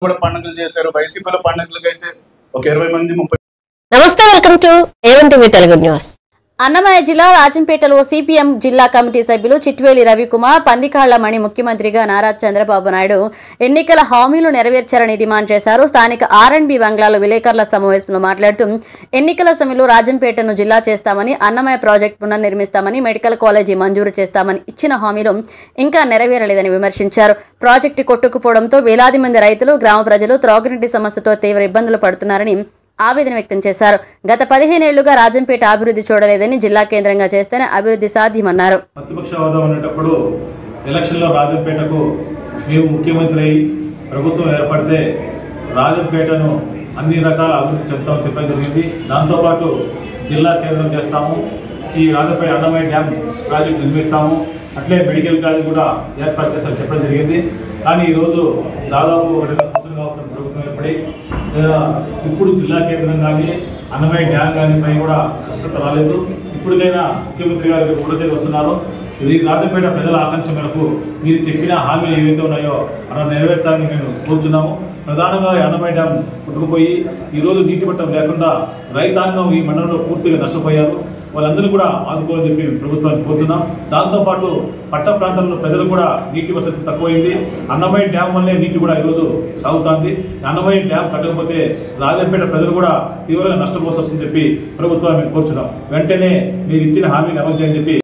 కూడా పండుగలు చేశారు. వైసీపీలో పండుగలకైతే ఒక 20 మంది 30. నమస్తే, welcome to A1 TV Telugu news. Annamayya జిల్లా రాజంపేటలో సిపిఎం జిల్లా కమిటీ సభ్యులు చిట్వేలి రవికుమార్, పందికాళ్ల మణి ముఖ్యమంత్రిగా నారా చంద్రబాబు నాయుడు ఎన్నికల హామీలు నెరవేర్చారని డిమాండ్ చేశారు. స్థానిక ఆర్ఎండ్బి బంగ్లాలో విలేకరుల సమావేశంలో మాట్లాడుతూ ఎన్నికల సమయంలో రాజంపేటను జిల్లా చేస్తామని, అన్నమయ్య ప్రాజెక్టు పునర్నిర్మిస్తామని, మెడికల్ కాలేజీ మంజూరు చేస్తామని ఇచ్చిన హామీలు ఇంకా నెరవేరలేదని విమర్శించారు. ప్రాజెక్టు కొట్టుకుపోవడంతో వేలాది మంది రైతులు, గ్రామ ప్రజలు త్రాగునీటి సమస్యతో తీవ్ర ఇబ్బందులు పడుతున్నారని ఆవేదన వ్యక్తం చేశారు. గత 15 ఏళ్లుగా రాజంపేట అభివృద్ధి చూడలేదని, జిల్లా కేంద్రంగా చేస్తేనే అభివృద్ధి సాధ్యమన్నారు. ప్రతిపక్ష హోదా ఉండేటప్పుడు ఎలక్షన్లో రాజంపేటకు మేము ముఖ్యమంత్రి అయి ప్రభుత్వం ఏర్పడితే రాజంపేటను అన్ని రకాల అభివృద్ధి చెప్తామని చెప్పడం జరిగింది. దాంతోపాటు జిల్లా కేంద్రం చేస్తాము, ఈ రాజంపేట అన్నమయ్య డ్యామ్ ప్రాజెక్టు నిర్మిస్తాము, అట్లే మెడికల్ కాలేజ్ కూడా ఏర్పాటు చేస్తామని చెప్పడం జరిగింది. కానీ ఈరోజు దాదాపు 2 సంవత్సరాలు అవసరం ప్రభుత్వం ఏర్పడి ఇప్పుడు జిల్లా కేంద్రం కానీ అన్నమయ్య డ్యామ్ కానీ పై కూడా స్పష్టత రాలేదు. ఇప్పటికైనా ముఖ్యమంత్రి గారు ఎప్పుడైతే వస్తున్నారో ఇది రాజంపేట ప్రజల ఆకాంక్ష మేరకు మీరు చెప్పిన హామీలు ఏవైతే ఉన్నాయో అలా నెరవేర్చాలని మేము కోరుతున్నాము. ప్రధానంగా అన్నమయ్య డ్యామ్ కొట్టుకుపోయి ఈరోజు నీటి మట్టం లేకుండా రైతాంగం ఈ మండలంలో పూర్తిగా నష్టపోయారు. వాళ్ళందరూ కూడా ఆదుకోవాలని చెప్పి ప్రభుత్వాన్ని కోరుతున్నాం. దాంతోపాటు పట్టణ ప్రాంతాల్లో ప్రజలు కూడా నీటి వసతి తక్కువైంది. అన్నమయ్య డ్యామ్ వల్లే నీటి కూడా ఈరోజు సాగుతుంది. అన్నమయ్య డ్యామ్ కట్టకపోతే రాజంపేట ప్రజలు కూడా తీవ్రంగా నష్టపోవాల్సి వస్తుందని చెప్పి ప్రభుత్వాన్ని మేము కోరుతున్నాం. వెంటనే మీరు ఇచ్చిన హామీని అమలు చేయని చెప్పి